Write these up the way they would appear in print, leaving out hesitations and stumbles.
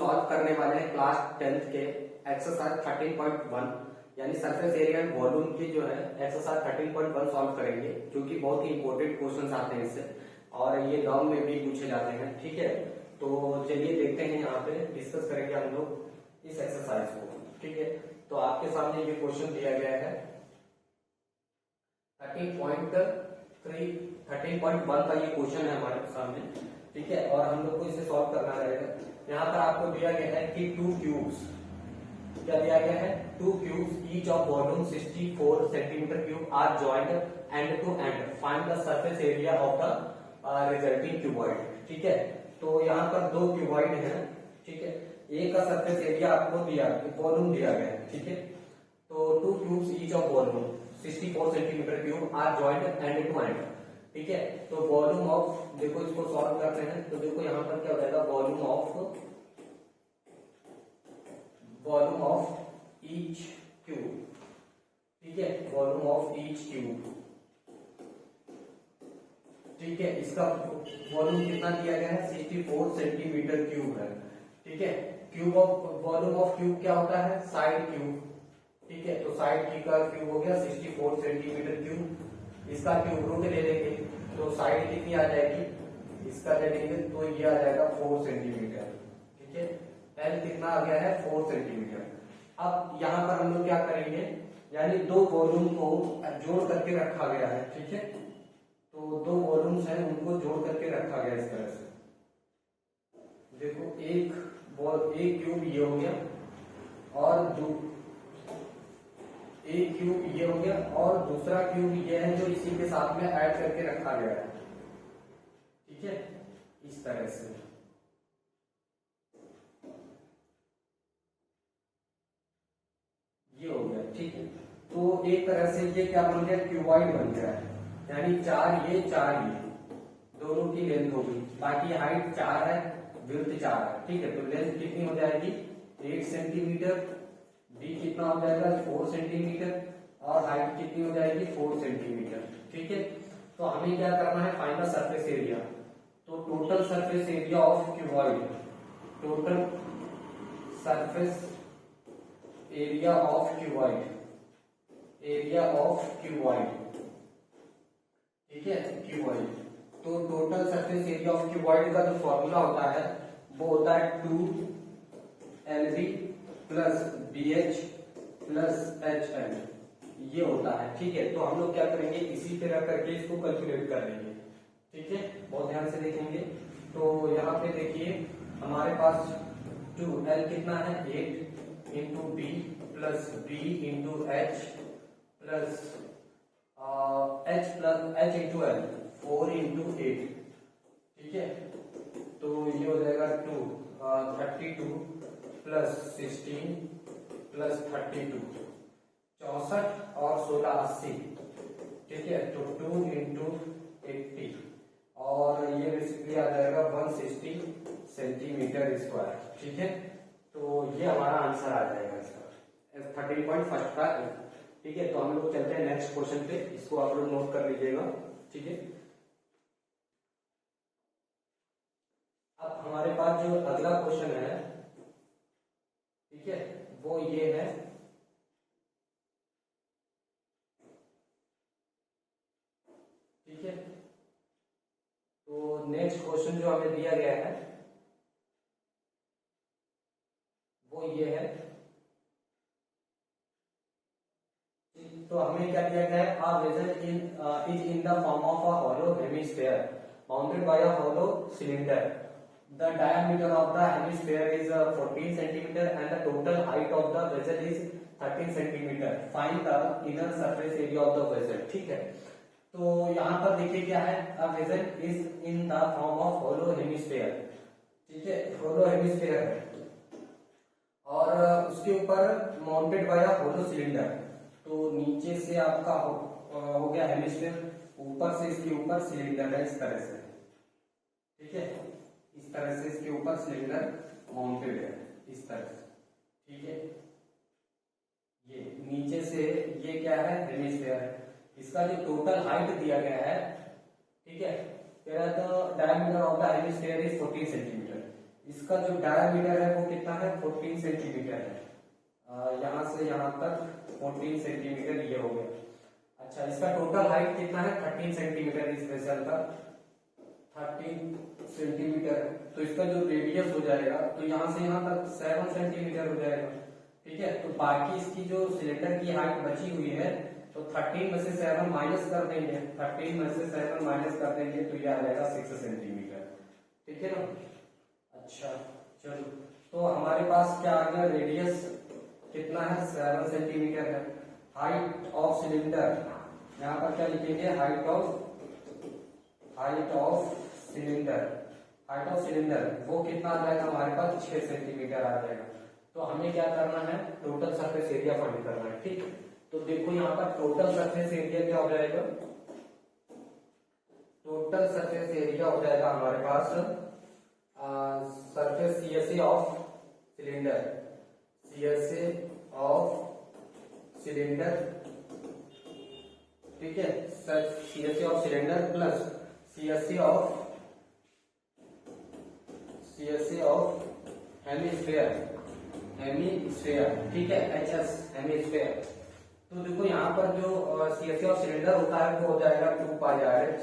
Solve करने वाले हैं क्लास 10th के एक्सरसाइज 13.1 यानी सरफेस एरिया एंड वॉल्यूम की जो है एक्सरसाइज 13.1 सॉल्व करेंगे, जो कि बहुत ही इंपॉर्टेंट क्वेश्चंस आते हैं इससे और ये लॉन्ग में भी पूछे जाते हैं। ठीक है, तो चलिए देखते हैं, यहाँ पे डिस्कस करेंगे हम लोग इस एक्सरसाइज को। ठीक है, तो आपके सामने ये क्वेश्चन दिया गया है 13.1 का ये क्वेश्चन है हमारे सामने। ठीक है, और हम लोग को इसे सॉल्व करना रहेगा। यहाँ पर आपको दिया गया है कि टू क्यूब्स, क्या दिया गया है, two cubes each of volume 64 centimetre cube are joint end to end, find the surface area of the resulting cuboid. ठीक है, तो यहाँ पर दो क्यूबॉइड है। ठीक है, एक का सरफेस एरिया आपको दिया, वॉल्यूम दिया गया है। ठीक है, तो two cubes each of volume 64 centimetre cube are joint end to end. ठीक है, तो वॉल्यूम ऑफ, देखो इसको सॉल्व करते हैं तो देखो यहाँ पर क्या हो जाएगा, वॉल्यूम ऑफ ईच क्यूब। ठीक है, वॉल्यूम ऑफ ईच क्यूब। ठीक है, इसका वॉल्यूम कितना दिया गया है, 64 सेंटीमीटर क्यूब है। ठीक है, cube of volume of cube क्या होता है, साइड क्यूब। ठीक है, तो साइड की का क्यूब हो गया 64 सेंटीमीटर क्यूब। इसका क्यूब रूट ले लेंगे तो साइड कितनी आ जाएगी, इसका ले लेंगे तो ये आ जाएगा 4 सेंटीमीटर। ठीक है, एल कितना आ गया है, 4 सेंटीमीटर। अब यहाँ पर हम लोग क्या करेंगे, यानी दो वॉल्यूम को जोड़ करके रखा गया है। ठीक है, तो दो वॉल्यूम्स हैं उनको जोड़ करके रखा गया इस तरह से। देखो एक क्यूब ये हो गया और एक क्यूब ये हो गया और दूसरा क्यूब ये है जो इसी के साथ में ऐड करके रखा गया है। ठीक है, इस तरह से ये हो गया। ठीक है, तो एक तरह से ये क्या बन गया, क्यूबॉइड बन गया है, यानी चार ये दोनों की लेंथ होगी। बाकी हाइट 4 है, विड्थ 4 है। ठीक है, तो लेंथ कितनी हो जाएगी, 8 सेंटीमीटर, डी कितना हो जाएगा 4 सेंटीमीटर और हाइट कितनी हो जाएगी 4 सेंटीमीटर। ठीक है, तो हमें क्या करना है, फाइंड द सरफेस एरिया। तो total surface area of cuboid, total surface area of cuboid, area of cuboid. ठीक है, क्यूबॉइड, तो total surface area of cuboid का जो फॉर्मूला होता है वो होता है 2LB plus BH plus HL, ये होता है। ठीक है, तो हम लोग क्या करेंगे, इसी तरह करके इसको कैलकुलेट कर लेंगे। ठीक है, बहुत ध्यान से देखेंगे। तो यहाँ पे देखिए हमारे पास 2L कितना है, 8 into B plus B into H plus H into L 4 into 8। ठीक है, तो ये हो जाएगा 32 प्लस 16 प्लस 32, 64 और 16 80। ठीक है, तो 2 इंटू 80 और ये बेसिकली आ जाएगा 160 सेंटीमीटर स्क्वायर। ठीक है, तो ये हमारा आंसर आ जाएगा इसका 13.1 का। ठीक है, तो हम लोग चलते हैं नेक्स्ट क्वेश्चन पे, इसको आप लोग नोट कर लीजिएगा। ठीक है, अब हमारे पास जो अगला क्वेश्चन है, ठीक है, वो ये है। ठीक है, तो नेक्स्ट क्वेश्चन जो हमें दिया गया है वो ये है। तो हमें क्या दिया गया है, a vessel is in the form of a hollow hemisphere mounted by a hollow cylinder. The diameter of the hemisphere is 14 centimeter and the total height of the vessel is 13 centimeter. Find the inner surface area of the vessel. ठीक है, तो यहाँ पर देखिए क्या है, a vessel is in the form of hollow hemisphere. ठीक है, hollow hemisphere है और उसके ऊपर माउंटेड बाय अ होलो सिलेंडर। तो नीचे से आपका हो गया हेमिस्फीयर, ऊपर से इसके ऊपर सिलेंडर है इस तरह से। ठीक है, इस तरह से इसके ऊपर सिलेंडर माउंटेड है इस तरह से। ठीक है, ये नीचे से ये क्या है, हेमिस्फीयर है। इसका जो टोटल हाइट दिया गया है, ठीक है, कह रहा था diameter of the hemisphere is 14 centimetre. इसका जो डायमीटर है वो कितना है, 14 सेंटीमीटर है। यहाँ से यहाँ तक 14 सेंटीमीटर ये हो गया। अच्छा, इसका टोटल हाइट कितना है, 13 सेंटीमीटर इस वेसल का, 13 सेंटीमीटर। तो इसका जो रेडियस हो जाएगा तो यहाँ से यहाँ तक 7 सेंटीमीटर हो जाएगा। ठीक है, तो बाकी इसकी जो सिलेंडर की हाइट बची हुई है तो 13 में से 7 माइनस कर देंगे, 13 में से 7 माइनस कर देंगे तो ये आ जाएगा 6 सेंटीमीटर। ठीक है ना। अच्छा चलो, तो हमारे पास क्या आ गया, रेडियस कितना है, 7 सेंटीमीटर है। हाइट ऑफ सिलेंडर, यहाँ पर क्या लिखेंगे, height of cylinder, height of cylinder वो कितना आ जाएगा हमारे पास, 6 सेंटीमीटर आ जाएगा। तो हमें क्या करना है, टोटल सरफेस एरिया फाइंड करना है। ठीक, तो देखो यहाँ पर टोटल सरफेस एरिया क्या हो जाएगा, टोटल सरफेस एरिया हो जाएगा हमारे पास surface CSA of cylinder, CSA of cylinder, ठीक है, CSA of cylinder plus CSA of hemisphere, ठीक है, एचएस हेमिस्फेयर। तो देखो यहाँ पर जो सीएसए ऑफ सिलेंडर होता है वो हो जाएगा 2 पाई आर एच,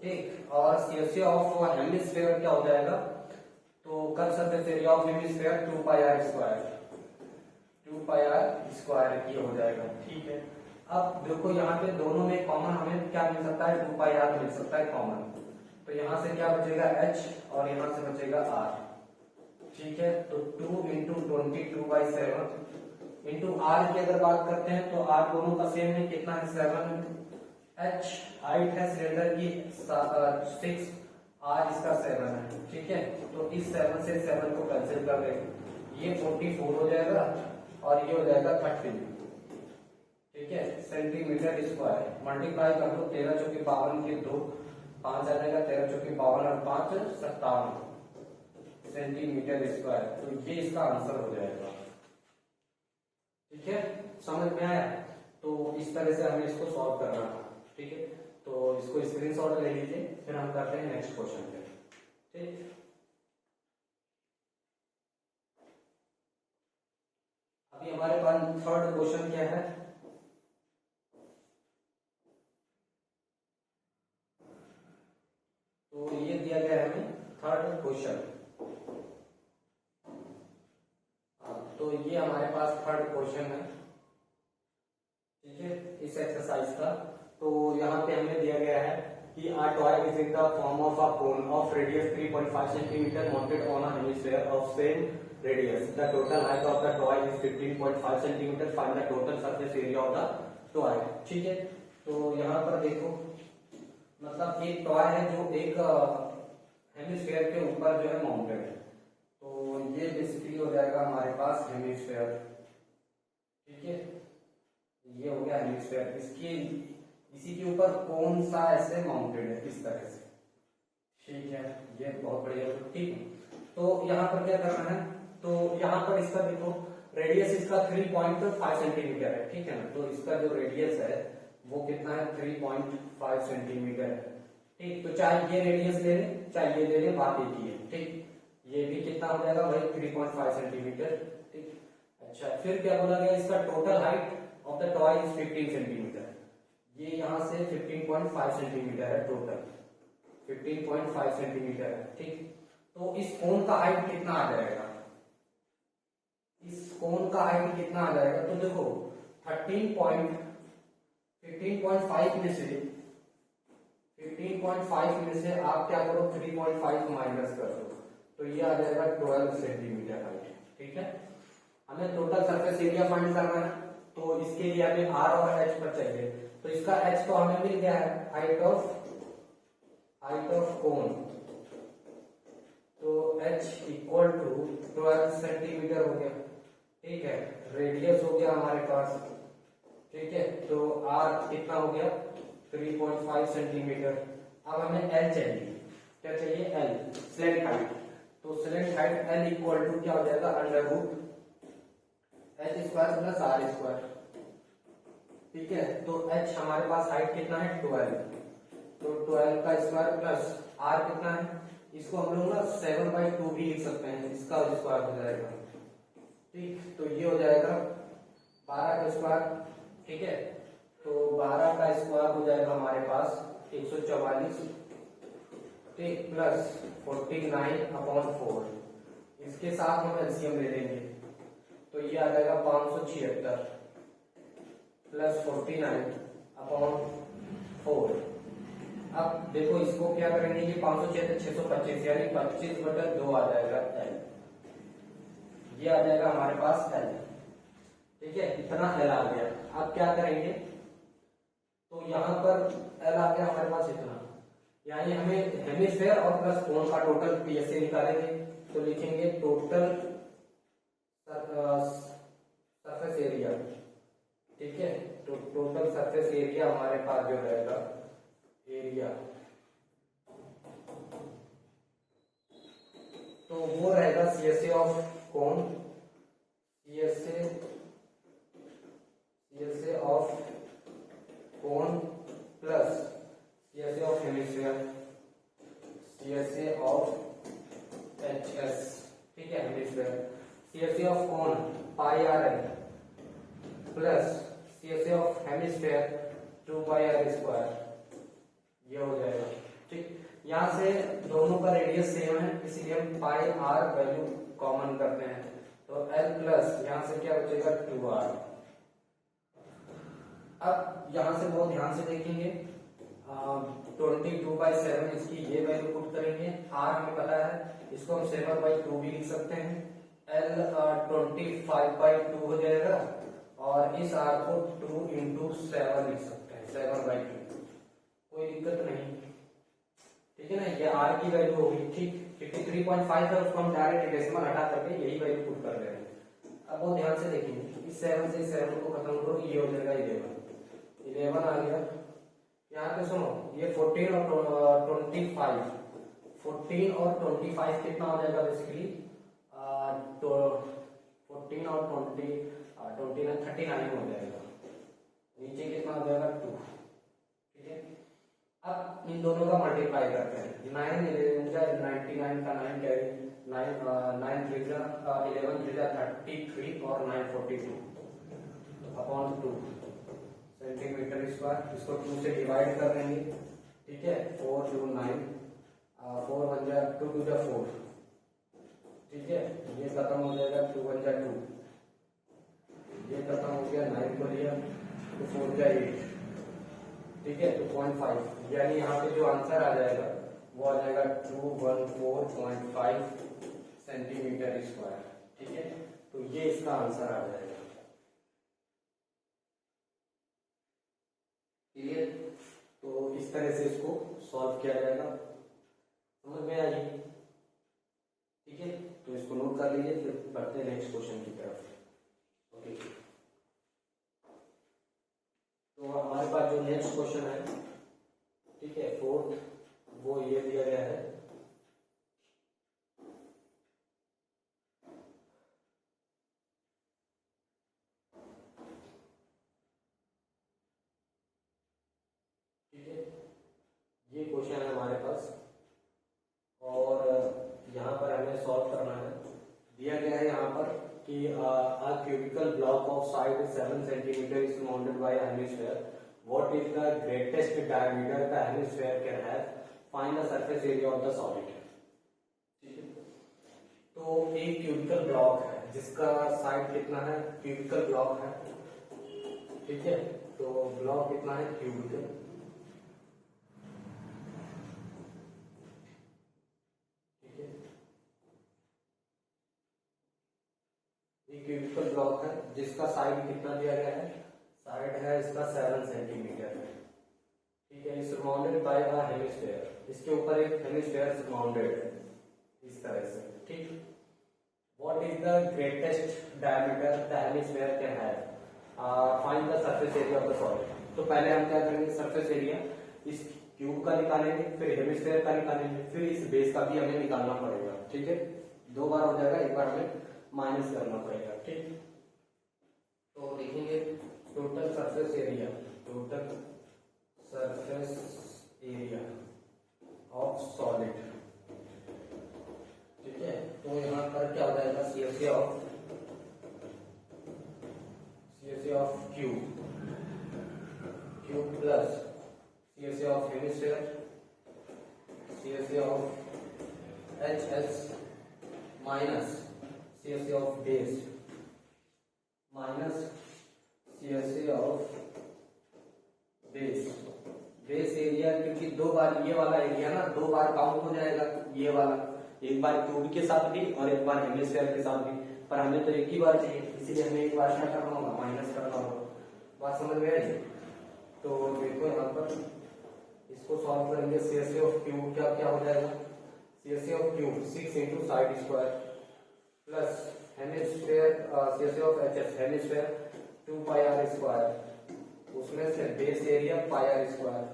ठीक, और सीएसए ऑफ हेमिस्फेयर क्या हो जाएगा, तो curve surface area of hemisphere 2 pi r square, 2 pi r square ये हो जाएगा। ठीक है, अब देखो यहाँ पे दोनों में कॉमन हमें क्या मिल सकता है, 2 पाई आर मिल सकता है कॉमन। तो यहाँ से क्या बचेगा h और यहाँ से बचेगा r। ठीक है, तो 2 इंटू 22/7 इंटू r की अगर बात करते हैं तो r दोनों का सेम है, कितना है, 7। h हाइट है सिलेंडर की 6, r इसका 7 है। ठीक है, तो इस 7 से 7 को कैंसिल कर देंगे, ये 44 हो जाएगा और ये हो जाएगा 30। ठीक है, सेंटीमीटर स्क्वायर, मल्टीप्लाई कर दो, 13 चौके 52 के 2, 5 आ जाएगा, 13 चौके 52 और 5 57 सेंटीमीटर स्क्वायर। तो ये इसका आंसर हो जाएगा। ठीक है, समझ में आया। तो इस तरह से हमें इसको सॉल्व करना है। ठीक है, तो इसको स्क्रीनशॉट ले लीजिए, फिर हम करते हैं नेक्स्ट क्वेश्चन पे। ठीक, अभी हमारे पास थर्ड क्वेश्चन क्या है, तो ये दिया गया है हमें थर्ड क्वेश्चन। तो ये हमारे पास थर्ड क्वेश्चन है। ठीक है, इस एक्सरसाइज का। तो यहाँ पे हमें दिया गया है कि a toy is in the form of a cone of radius 3.5 cm mounted on a hemisphere of same radius. The total height of the toy is 15.5 cm. Find the total surface area of the toy. ठीक है, तो यहाँ पर देखो, मतलब एक toy है जो एक हेमिस्फेयर के ऊपर जो है माउंटेड है। तो ये बेसिकली हो जाएगा हमारे पास हेमिस्फेयर। ठीक है, ये हो गया हेमिस्फेयर, इसी के ऊपर कौन सा ऐसे माउंटेड है इस तरह से। ठीक है, ये बहुत बढ़िया। ठीक है, तो यहाँ पर क्या करना है, तो यहाँ पर इसका देखो रेडियस इसका 3.5 सेंटीमीटर है। ठीक है ना, तो इसका जो रेडियस है वो कितना है, 3.5 सेंटीमीटर है। ठीक, तो चाहे ये रेडियस ले लें चाहे ये ले लें, बात एक ही है। ठीक, ये भी कितना हो जाएगा भाई, 3.5 सेंटीमीटर। ठीक, अच्छा, फिर क्या बोला गया, इसका total height of the toy is 15 centimetre. ये यहाँ से 15.5 सेंटीमीटर है, टोटल 15.5 सेंटीमीटर है। ठीक, तो इस कोन का हाइट कितना आ जाएगा, इस कोन का हाइट कितना आ जाएगा, तो देखो 15.5 में से आप क्या करो, 3.5 माइनस कर दो, तो ये आ जाएगा 12 सेंटीमीटर हाइट। ठीक है, हमें टोटल सरफेस एरिया फाइंड करना है, तो इसके लिए हमें r और h पर चाहिए। तो इसका h तो हमें मिल गया है, हाइट ऑफ कोन, तो h इक्वल टू 12 सेंटीमीटर हो गया। ठीक है, रेडियस हो गया हमारे पास। ठीक है, तो r कितना हो गया, 3.5 सेंटीमीटर। अब हमें l चाहिए, क्या चाहिए, l स्लेंट हाइट। तो slant height l equal to क्या हो जाएगा, under root h square plus r square. ठीक है, तो h हमारे पास हाइट कितना है, 12, तो 12 का स्क्वायर प्लस r कितना है, इसको हम लोग ना 7/2 भी लिख सकते हैं, इसका स्क्वायर हो जाएगा। ठीक, तो ये हो जाएगा 12 का स्क्वायर। ठीक है, तो 12 का स्क्वायर हो जाएगा हमारे पास 144, ठीक, प्लस 49/4। इसके साथ हम एलसीएम ले लेंगे, तो ये आ जाएगा 576 प्लस 49/4। अब देखो इसको क्या करेंगे, ये 576 625 यानी 25/2 आ जाएगा एल। ये आ जाएगा हमारे पास एल। ठीक है, इतना एल आ गया। अब क्या करेंगे, तो यहाँ पर एल आ गया हमारे पास इतना, यानी हमें हेमिस्फेयर और प्लस कोण का टोटल पीएसए निकालेंगे। तो लिखेंगे टोटल सरफेस एरिया। ठीक है, तो टोटल सरफेस एरिया हमारे पास जो रहेगा एरिया, तो वो रहेगा CSA of cone, CSA of cone plus CSA of hemisphere, CSA of HS. ठीक है, hemisphere, CSA of cone pi are L plus CSA of hemisphere 2πr²। ये हो जाएगा। ठीक, यहां से दोनों का रेडियस सेम है, इसीलिए हम पाई आर वैल्यू कॉमन करते हैं, तो एल प्लस यहां से क्या बचेगा 2r। अब यहां से बहुत ध्यान से देखेंगे, 22/7 इसकी ये वैल्यू पुट करेंगे। r हमें पता है, इसको हम 7/2 भी लिख सकते हैं। l 25/2 हो जाएगा, और इस r को 2 × 7 लिख सकते हैं, 7/2, कोई दिक्कत नहीं। ठीक है ना, ये r की वैल्यू होगी। ठीक, 53.5 है, उसको हम डायरेक्ट डेसिमल हटा करके यही वैल्यू पुट कर रहे हैं। अब बहुत ध्यान से देखेंगे, इस 7 से 7 को खत्म करो, ये हो जाएगा 11 आ गया। यहाँ पे सुनो, ये 14 और 25, 14 और 25 कितना हो जाएगा बेसिकली, तो 14 और 39 हो जाएगा। नीचे कितना हो जाएगा 2। ठीक है, अब इन दोनों का मल्टीप्लाई करते हैं। 9 11 99 का 9 कैरी, 9 3 11 3 33 और 9 42 अपॉन 2 सेंटीमीटर स्क्वायर। इसको 2 से डिवाइड कर देंगे। ठीक है, 4 2 9, 4 1 जा 2 2 जा 4। ठीक है, ये खत्म हो जाएगा, 2 1 जा 2, ये खत्म हो गया, 9 को लिया तो 4 जा 8। ठीक है, 2.5, यानी यहाँ पे जो आंसर आ जाएगा वो आ जाएगा 214.5 सेंटीमीटर स्क्वायर। ठीक है, तो ये इसका आंसर आ जाएगा। क्लियर, तो इस तरह से इसको सॉल्व किया जाएगा। समझ में आई? ठीक है, तो इसको नोट कर लीजिए, फिर बढ़ते हैं नेक्स्ट क्वेश्चन की तरफ। ओके, तो हमारे पास जो नेक्स्ट क्वेश्चन है, ठीक है, 4th, वो ये दिया गया है। ठीक है, ये क्वेश्चन है हमारे पास, और यहाँ पर हमें सॉल्व करना है। दिया गया है यहाँ पर कि a cubical block of side 7 cm is surrounded by a hemisphere. What is the greatest diameter the hemisphere can have? Find the surface area of the solid. ठीक है, तो एक क्यूबिकल ब्लॉक है जिसका साइड कितना है, क्यूबिकल ब्लॉक है। ठीक है, तो ब्लॉक कितना है, क्यूबिकल। क्यूबिकल ब्लॉक है जिसका साइड कितना दिया गया है, साइड है इसका 7 सेंटीमीटर। ठीक है, सराउंडेड बाय अ हेमिस्फीयर, इसके ऊपर एक हेमिस्फीयर सराउंडेड है इस तरह से। ठीक, what is the greatest diameter the hemisphere can have? Find the surface area of the solid. तो पहले हम क्या करेंगे, सरफेस एरिया इस क्यूब का निकालेंगे, फिर हेमिस्फीयर का निकालेंगे, फिर इस बेस का भी हमें निकालना पड़ेगा। ठीक है, 2 बार हो जाएगा, एक बार हमें माइनस करना पड़ेगा। ठीक, तो लिखेंगे total surface area, total surface area of solid तो यहाँ पर क्या हो जाएगा, CSA of Q plus CSA of hemisphere, CSA of HS minus CSA of base minus CSA of base area, क्योंकि दो बार ये वाला एरिया ना दो बार काउंट हो जाएगा, ये वाला एक बार क्यूब के साथ भी और एक बार हेमिस्फीयर के साथ भी, पर हमें तो एक ही बार चाहिए, इसीलिए हमें एक बार क्या करना होगा, माइनस करना होगा। बात समझ में आई? तो देखो यहाँ पर इसको सॉल्व करेंगे, CSA ऑफ क्यूब क्या क्या हो जाएगा, CSA of cube 6 into side square plus hemisphere CSA of HS hemisphere 2 pi r square, उसमें से base area pi r square.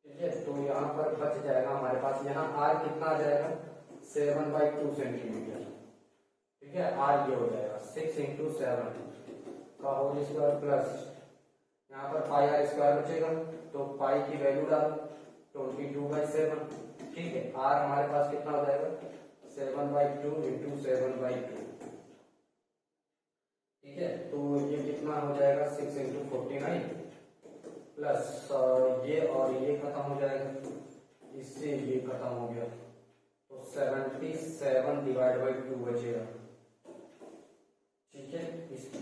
ठीक है, तो यहाँ पर बच जाएगा हमारे पास, यहाँ आर कितना आ जाएगा, 7/2 सेंटीमीटर। ठीक है, आर ये हो जाएगा 6 इंटू 7 का होल स्क्वायर प्लस यहाँ पर पाई आर स्क्वायर बचेगा, तो पाई की वैल्यू डाल 22/7। ठीक है, आर हमारे पास कितना हो जाएगा, 7/2 इंटू 7/2। ठीक है, तो ये कितना हो जाएगा, 6 इंटू 49 प्लस ये और ये खत्म हो जाएगा, इससे ये खत्म हो गया, तो 77/2 बचेगा। ठीक है,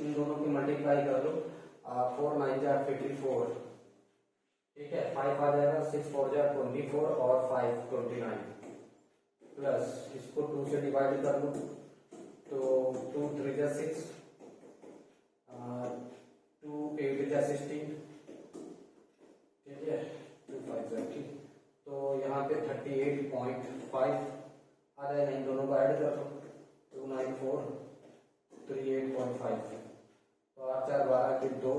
इन दोनों की मल्टीप्लाई कर लो, 4 9 जा 54। ठीक है, 5 आ जाएगा, 6 4 जा 24 और 5 29 प्लस इसको 2 से डिवाइड कर लो, तो 2 3 जा 6, 2 8 जा 16। ठीक है, 2 5 जा 30, तो यहाँ पे 38.5 आ जाएगा, इन दोनों को ऐड कर लो, 294 38.5, तो 8 4 12 की 2,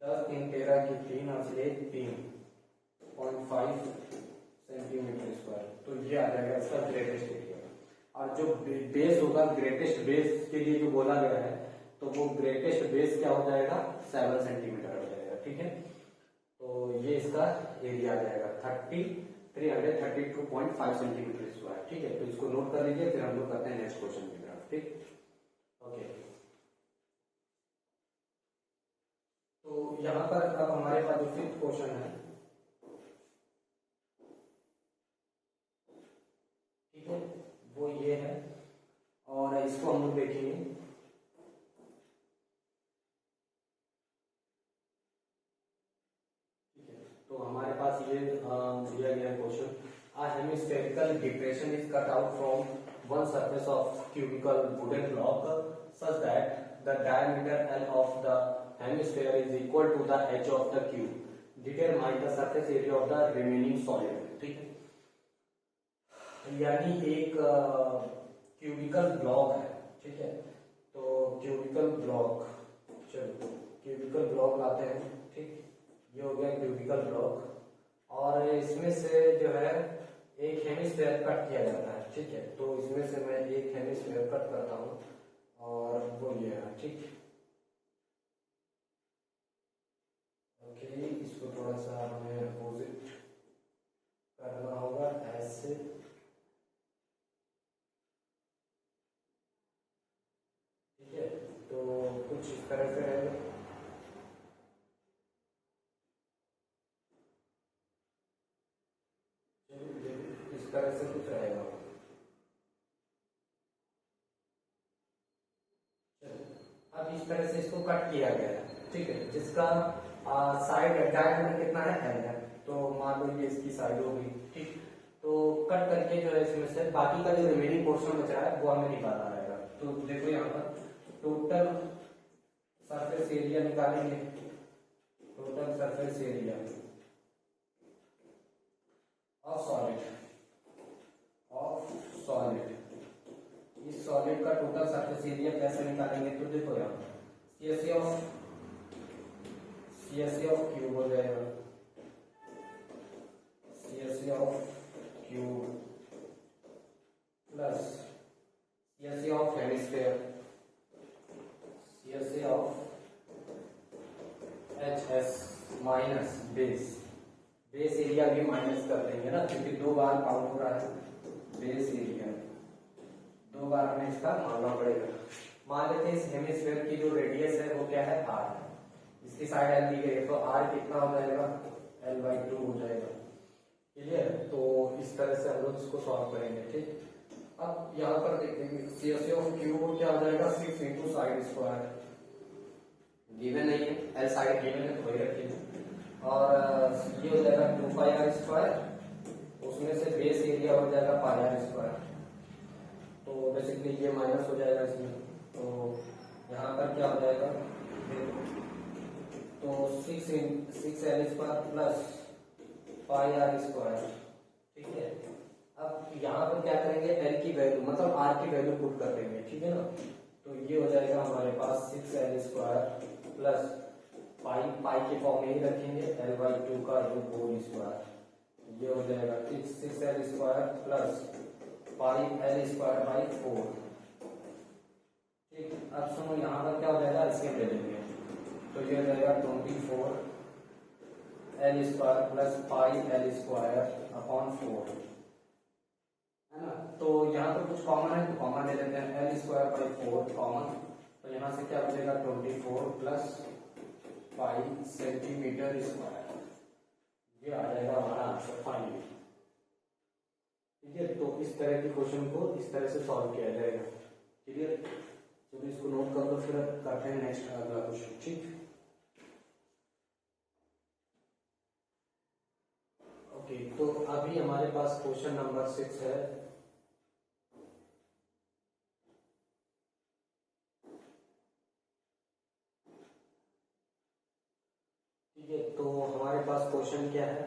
10 3 13 की 3 और 3.5 सेंटीमीटर स्क्वायर। तो ये आ जाएगा इसका ग्रेटेस्ट एरिया। और जो बेस होगा, ग्रेटेस्ट बेस के लिए जो बोला गया है, तो वो ग्रेटेस्ट बेस क्या हो जाएगा, 7 सेंटीमीटर हो जाएगा। ठीक है, तो ये इसका एरिया आ जाएगा 332.5 सेंटीमीटर स्क्वायर। ठीक है, तो इसको नोट कर लीजिए, फिर हम लोग करते हैं नेक्स्ट क्वेश्चन की तरफ। ठीक, ओके। तो यहाँ पर अब हमारे पास जो फिफ्थ क्वेश्चन है, ठीक है, वो ये है, और इसको हम लोग देखेंगे। ठीक है, तो हमारे पास ये दिया गया question, a hemispherical depression is cut out from one surface of cubical wooden block such that the diameter L of the hemisphere is equal to the h of the cube. Determine the surface area of the remaining solid. ठीक है, यानी एक cubical block है। ठीक है, तो cubical block, चलो cubical block लाते हैं। ठीक, ये हो गया क्यूबिकल ब्लॉक, और इसमें से जो है एक हेमिस्फीयर कट किया जाता है। ठीक है, तो इसमें से मैं एक हेमिस्फीयर कट करता हूँ, और वो ये है। ठीक, ओके, इसको थोड़ा सा हमें अपोजिट करना होगा, ऐसे। ठीक है, तो कुछ इस तरह से रहेगा। इस तरह से कुछ रहेगा। अब इस तरह से इसको कट किया गया है। ठीक है, जिसका साइड डायमीटर कितना है, L है, तो मान लो ये इसकी साइड होगी। ठीक, तो कट करके जो है इसमें से बाकी का जो रिमेनिंग पोर्शन बच रहा है वो हमें निकालना रहेगा। तो देखो यहाँ पर टोटल सरफेस एरिया निकालेंगे, total surface area of solid, इस सॉलिड का टोटल सरफेस एरिया कैसे निकालेंगे, तो देखो यहाँ CSA ऑफ क्यूब हो जाएगा, CSA of cube plus CSA of hemisphere, CSA of HS minus base area भी माइनस कर देंगे ना, क्योंकि दो बार काउंट हो रहा है बेस एरिया। हमें इसका मानना पड़ेगा। मान लेते हैं इस हेमिस्फीयर की जो रेडियस है वो क्या है, r है, इसकी साइड l दी गई है, तो r कितना हो जाएगा, l/2 हो जाएगा। क्लियर? तो इस तरह से हम लोग इसको सॉल्व करेंगे। ठीक, अब यहाँ पर देखेंगे CSA ऑफ Q को क्या हो जाएगा, 6 इंटू साइड स्क्वायर, गिवन नहीं है, एल साइड गिवन है तो वही रखेंगे, और ये हो जाएगा 2πr², उसमें से बेस एरिया हो जाएगा πr², तो बेसिकली ये माइनस हो जाएगा इसमें, तो यहाँ पर क्या हो जाएगा, तो 6l² प्लस πr²। ठीक है, अब यहाँ पर क्या करेंगे, l की वैल्यू मतलब r की वैल्यू पुट कर देंगे। ठीक है ना, तो ये हो जाएगा हमारे पास 6l² प्लस पाई के फॉर्म में ही रखेंगे, l/2 का होल स्क्वायर, ये हो जाएगा 6l² प्लस πl²/4। ठीक, अब सुनो यहाँ पर क्या हो जाएगा, इसके ले लेंगे, तो ये हो जाएगा 24l² प्लस πl²/4, है ना। तो यहाँ पर कुछ कॉमन है तो कॉमन ले लेते हैं, l²/4 कॉमन, तो यहाँ से क्या बचेगा 24 प्लस पाई सेंटीमीटर स्क्वायर, ये आ जाएगा हमारा आंसर फाइनली। ठीक है, तो इस तरह के क्वेश्चन को इस तरह से सॉल्व किया जाएगा। क्लियर? चलिए इसको नोट कर लो, फिर करते हैं नेक्स्ट अगला क्वेश्चन। ठीक, ओके, तो अभी हमारे पास क्वेश्चन नंबर 6 है। ठीक है, तो हमारे पास क्वेश्चन क्या है,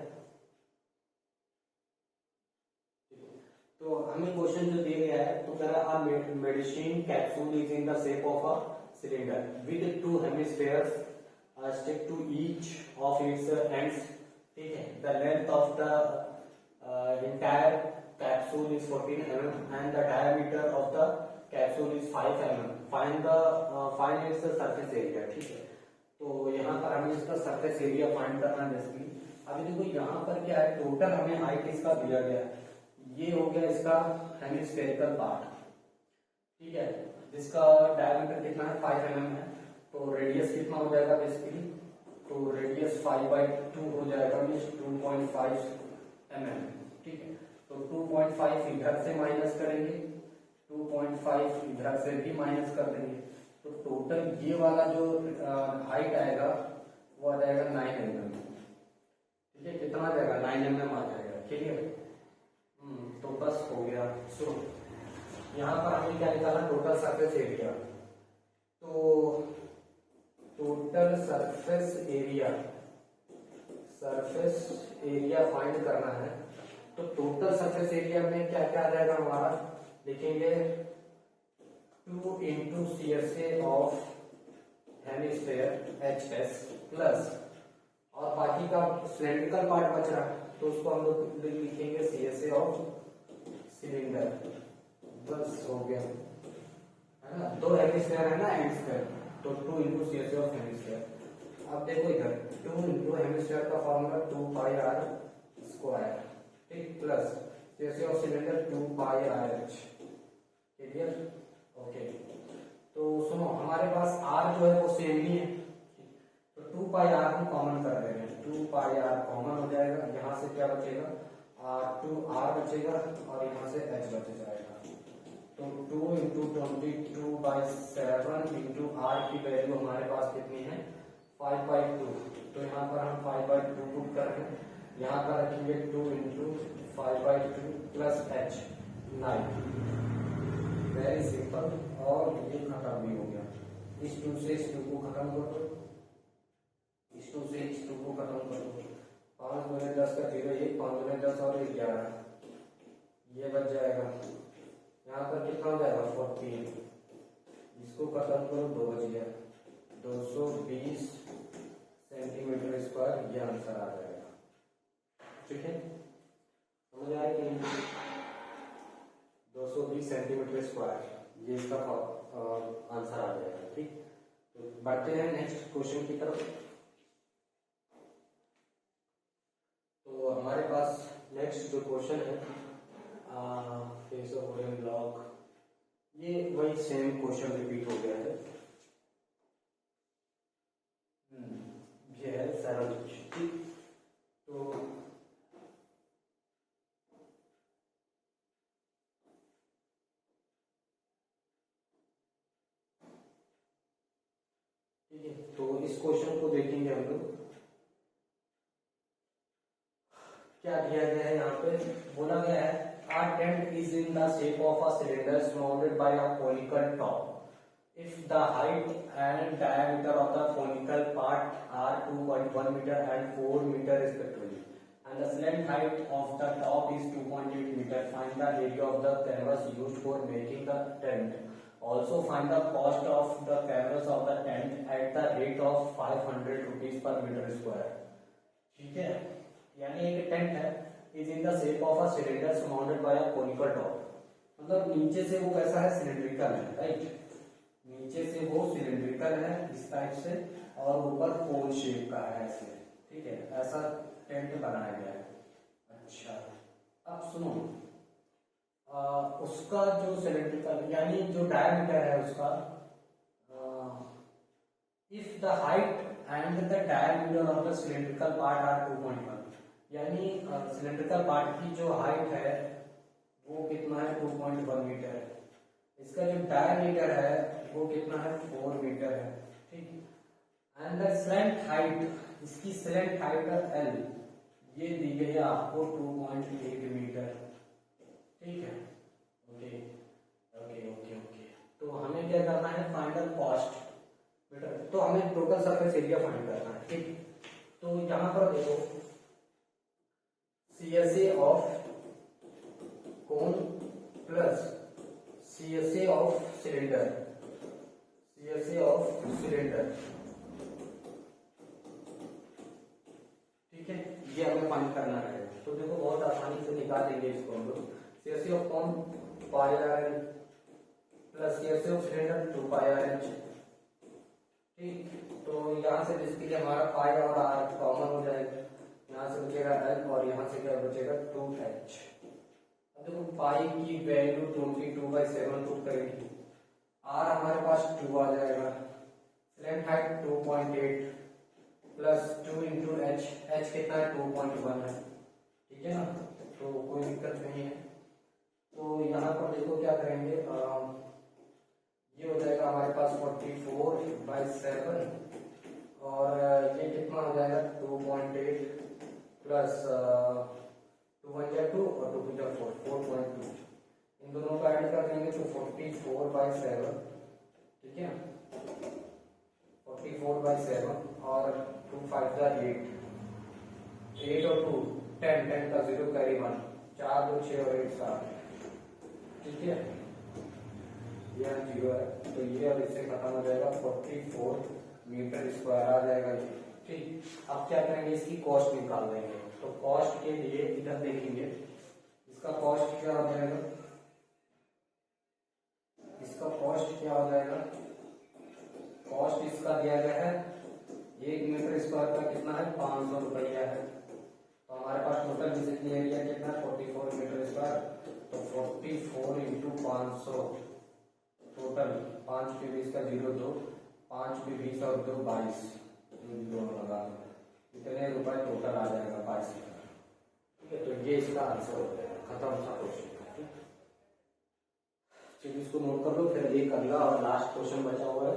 तो हमें क्वेश्चन जो दिया गया है, तो कह रहा है medicine capsule is in the shape of a cylinder with 2 hemispheres stick to each of its ends. ठीक है, the length of the entire capsule is 14 mm and the diameter of the capsule is 5 mm. Find its surface area। ठीक है, तो यहाँ पर हमें इसका surface area find करना है। बेसिकली अभी देखो यहाँ पर क्या है, टोटल हमें हाइट इसका दिया गया है, ये हो गया इसका हेमिस्फेरिकल पार्ट। ठीक है, जिसका डायमीटर कितना है, 5 mm है, तो रेडियस कितना हो जाएगा बेसिकली, तो रेडियस 5/2 हो जाएगा, मीन्स 2.5 mm। ठीक है, तो 2.5 इधर से माइनस करेंगे, 2.5 इधर से भी माइनस कर देंगे, तो टोटल ये वाला जो हाइट आएगा वो आ जाएगा 9 mm। ठीक है, कितना आ जाएगा, 9 mm आ जाएगा। क्लियर? तो बस हो गया। सो यहाँ पर हमने क्या निकाला, टोटल सरफेस एरिया, तो टोटल सरफेस एरिया फाइंड करना है, तो टोटल सरफेस एरिया में क्या क्या आ जाएगा हमारा, लिखेंगे 2 into CSA of hemisphere HS plus, और बाकी का सिलेंड्रिकल पार्ट बच रहा है तो उसको हम लोग लिखेंगे CSA ऑफ सिलेंडर। बस हो गया, है ना, 2 हेमिस्फेयर है ना एंड्स पे, तो 2 इंटू CSA ऑफ हेमिस्फेयर। अब देखो इधर 2 इंटू हेमिस्फेयर का फॉर्मूला 2πr², ठीक, plus CSA of cylinder 2πrh। Clear? Okay, तो सुनो हमारे पास r जो है वो सेम ही है, तो 2πr को कॉमन कर देंगे, 2πr कॉमन हो जाएगा, यहाँ से क्या बचेगा, 2r बचेगा और यहाँ से h बच जाएगा, तो 2 इंटू 22/7 इंटू r की वैल्यू हमारे पास कितनी है, 5/2, तो यहाँ पर हम 5/2 पुट कर रहे हैं, यहाँ पर रखेंगे 2 into 5/2 plus h 9। Very simple, और ये खत्म भी हो गया, इस 2 से इस 2 को खत्म कर दो, इस 2 से इस 2 को खत्म कर दो, 5 दूनी 10 का 0, ये 5 दूनी 10 और 11, ये बच जाएगा, यहाँ पर कितना हो जाएगा 14, इसको खत्म करो, 2 बच गया, 220 सेंटीमीटर स्क्वायर, ये आंसर आ जाएगा। ठीक है, समझ आया कि 220 सेंटीमीटर स्क्वायर, ये इसका आंसर आ जाएगा। ठीक, तो बढ़ते हैं नेक्स्ट क्वेश्चन की तरफ। तो हमारे पास नेक्स्ट जो क्वेश्चन है, फेस ऑफ वुडन ब्लॉक, ये वही सेम क्वेश्चन रिपीट हो गया है। ये है सरल। ठीक, तो ठीक है, तो इस क्वेश्चन को देखेंगे हम लोग। क्या दिया गया है यहाँ पे, बोला गया है a tent is in the shape of a cylinder surrounded by a conical top. If the height and diameter of the conical part are 2.1 meter and 4 meter respectively, and the slant height of the top is 2.8 meter, find the area of the canvas used for making the tent. Also find the cost of the canvas of the tent at the rate of 500 rupees per meter square. ठीक है, यानी एक tent है is in the shape of a cylinder surrounded by a conical top, मतलब नीचे से वो कैसा है, सिलेंड्रिकल है, राइट। नीचे से वो सिलेंड्रिकल है इस टाइप से और ऊपर कोन शेप का है ऐसे, ठीक है, ऐसा टेंट बनाया गया है। अच्छा, अब सुनो, उसका जो सिलेंड्रिकल यानी जो डायमीटर है उसका, if the height and the diameter of the cylindrical part are 2.1, यानी सिलेंड्रिकल पार्ट की जो हाइट है वो कितना है, 2.1 मीटर है। इसका जो डायमीटर है वो कितना है, 4 मीटर है, ठीक। एंड द स्लैंट हाइट, इसकी स्लैंट हाइट एल ये दी गई है आपको 2.8 मीटर, ठीक है। ओके ओके ओके ओके, तो हमें क्या करना है, फाइंड द कॉस्ट बेटा, तो हमें टोटल सरफेस एरिया फाइंड करना है, ठीक। तो यहां पर देखो CSA of cone plus CSA of cylinder, CSA of cylinder, ठीक है, ये हमें फाइंड करना है। तो देखो बहुत आसानी से निकाल देंगे इसको हम लोग। CSA of cone pi are L plus CSA of cylinder 2 pi r H, ठीक। तो यहाँ से बेसिकली हमारा पाई और आर कॉमन हो जाएगा, यहाँ से बचेगा एल और यहाँ से क्या बचेगा 2h। अब देखो पाई की वैल्यू 22/7 पुट करेंगे, आर हमारे पास 2 आ जाएगा, slant height 2.8 plus 2 into H, H कितना है 2.1 है, ठीक है ना, तो कोई दिक्कत नहीं है। तो यहाँ पर देखो क्या करेंगे, ये हो जाएगा हमारे पास 44/7 और ये कितना हो जाएगा 2.8 प्लस 2 1 जा 2 और 2 2 4 4.2, इन दोनों को ऐड कर देंगे तो 44/7, ठीक है, 44/7 और 2 5 जा 8, 8 और 2 10, 10 का 0 कैरी 1, 4 2 6 और 8 7, ठीक है, यह 0 है, तो ये अब इससे खत्म हो जाएगा, 44 मीटर स्क्वायर आ जाएगा ये, ठीक। अब क्या करेंगे, इसकी कॉस्ट निकाल देंगे। तो कॉस्ट के लिए इधर देखेंगे, इसका कॉस्ट क्या हो जाएगा, इसका कॉस्ट क्या हो जाएगा, कॉस्ट इसका दिया गया है 1 मीटर स्क्वायर का कितना है 500 रुपया है। तो हमारे पास टोटल विजिबल एरिया कितना है 44 मीटर स्क्वायर, तो 44 इंटू 500, टोटल 5 के 20 का 0 2, 5 के 20 और 2 22, दोनों लगा इतने रुपए टोटल आ जाएगा 22,000, ठीक है। तो ये इसका आंसर हो जाएगा, खत्म सा क्वेश्चन, ठीक। चलिए इसको नोट कर लो, फिर एक अगला और लास्ट क्वेश्चन बचा हुआ है,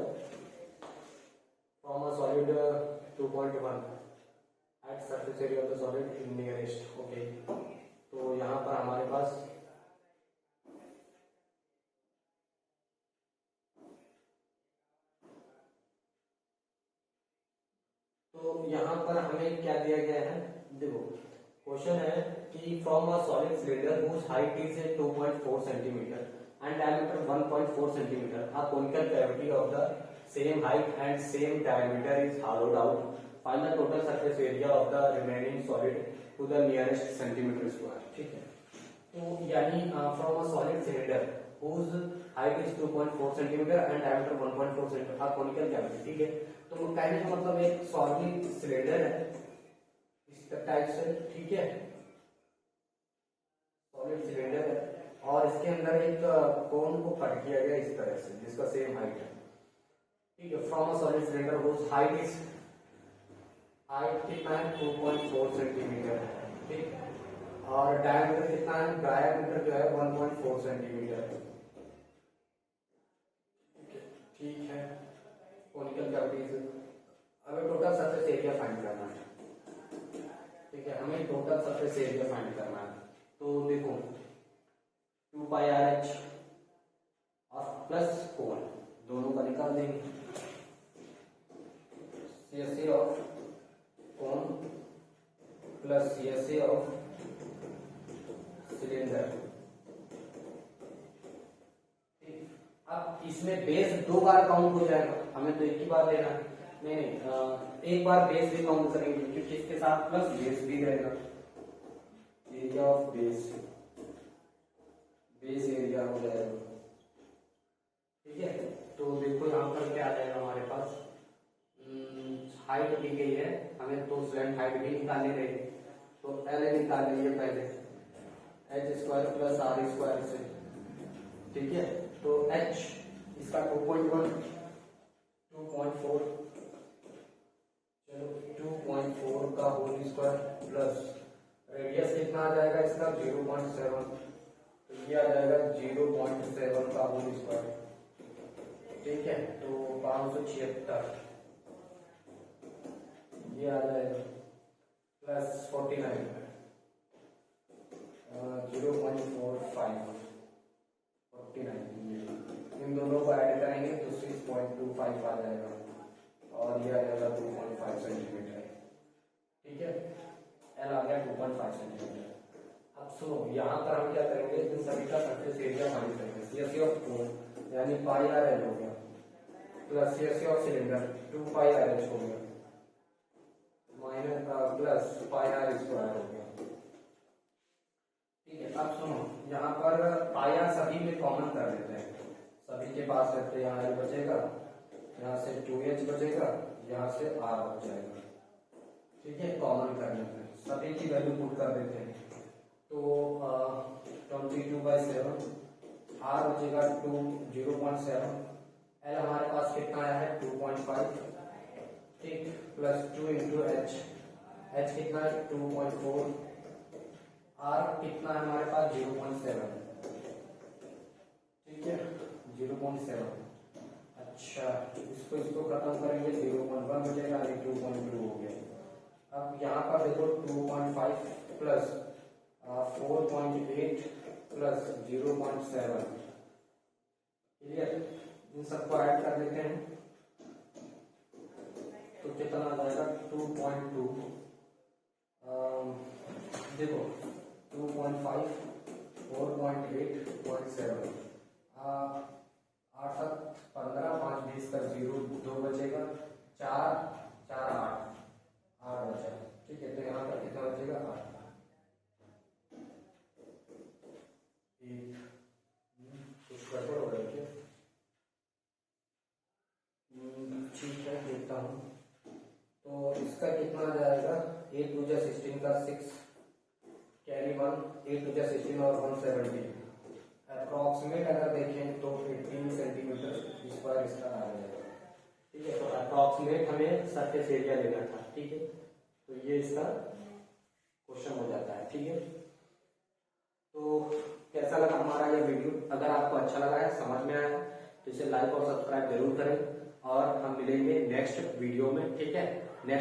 from a solid 2.1 at surface area of the solid in nearest, okay. तो यहाँ पर हमारे पास तो यहाँ पर हमें क्या दिया गया है, देखो क्वेश्चन है कि from a solid cylinder whose height is 2.4 centimetre and diameter 1.4 centimetre, a conical cavity of the same height and same diameter is hollowed out, find the total surface area of the remaining solid to the nearest centimetre square, ठीक है। तो यानी from a solid cylinder whose height is 2.4 centimeter and diameter 1.4 centimeter, a conical cavity, ठीक है। तो कहने का मतलब एक सॉलिड सिलेंडर है इस टाइप से, ठीक है, सॉलिड सिलेंडर है और इसके अंदर एक कोन को कट किया गया इस तरह से जिसका सेम हाइट है, ठीक है। From a solid cylinder whose height कितना है 2.4 सेंटीमीटर, ठीक। और डायमीटर कितना है, डायमीटर जो है 1.4 सेंटीमीटर, ठीक है। कोनिकल कैविटीज, हमें टोटल सरफेस एरिया फाइंड करना है, ठीक है। हमें टोटल सरफेस एरिया फाइंड करना है। तो देखो 2 पाई आर एच और प्लस कोण दोनों का निकाल देंगे। CSA of cone plus CSA of cylinder, ठीक। अब इसमें बेस 2 बार काउंट हो जाएगा, हमें तो एक ही बार लेना है। नहीं, एक बार बेस भी काउंट करेंगे क्योंकि इसके साथ प्लस बेस भी रहेगा। एरिया ऑफ बेस एरिया हो जाएगा, ठीक है। तो देखो यहाँ पर क्या आ जाएगा हमारे पास, हाइट दी गई है, हमें तो स्लैंट हाइट भी निकालनी रहेगी। तो L निकाल लीजिए पहले, h square plus r square से, ठीक है। तो h इसका 2.1 2.4, चलो 2.4 का होल स्क्वायर प्लस रेडियस कितना आ जाएगा इसका 0.7, तो ये आ जाएगा 0.7 का होल स्क्वायर, ठीक है। तो 576 ये आ जाएगा प्लस 49 0.45 49, इन दोनों को ऐड करेंगे तो 6.25 आ जाएगा और ये आ जाएगा 2.5 सेंटीमीटर, ठीक है। L आ गया 2.5 सेंटीमीटर। अब सुनो यहाँ पर हम क्या करेंगे, इन सभी का सरफेस एरिया फाइंड करेंगे। CSA ऑफ कोन यानी पाई आर एल हो गया plus CSA of cylinder 2 pi r h हो गया minus plus pi r square हो गया, ठीक है। अब सुनो यहाँ पर पाई आर सभी में कॉमन कर देते हैं, सभी के पास रहते हैं। यहाँ L बचेगा, यहाँ से 2H बचेगा, यहाँ से R बच जाएगा, ठीक है। कॉमन कर लेते हैं, सभी की वैल्यू पुट कर देते हैं। तो 22/7, R बचेगा 0.7, L हमारे पास कितना आया है 2.5, ठीक, प्लस 2 इंटू H, H कितना है 2.4, R कितना है हमारे पास 0.7, ठीक है 0.7। अच्छा इसको खत्म करेंगे 0.1 बचेगा, 2.2 हो गया। अब यहाँ पर देखो 2.5 प्लस 4.8 प्लस 0.7, क्लियर। इन सबको ऐड कर देते हैं तो कितना आ जाएगा 2.2, देखो 2.5 4.8 0.7, 8 7 15 5 20 का 0 2 बचेगा, 4 4 8 बचा, ठीक है। तो यहाँ पर कितना बचेगा 8, कुछ गड़बड़ हो रही है, ठीक है देखता हूँ। तो इसका कितना आ जाएगा 8 2 16 का 6 कैरी 1, 8 2 16 और 170, अप्रॉक्सीमेट अगर देखें तो 18 सेंटीमीटर स्क्वायर इसका आ जाएगा, ठीक है। तो अप्रॉक्सीमेट हमें सरफेस एरिया लेना था, ठीक है। तो ये इसका क्वेश्चन हो जाता है, ठीक है। तो कैसा लगा हमारा ये वीडियो, अगर आपको अच्छा लगा है, समझ में आया है तो इसे लाइक और सब्सक्राइब जरूर करें और हम मिलेंगे नेक्स्ट वीडियो में, ठीक है। नेक्स्ट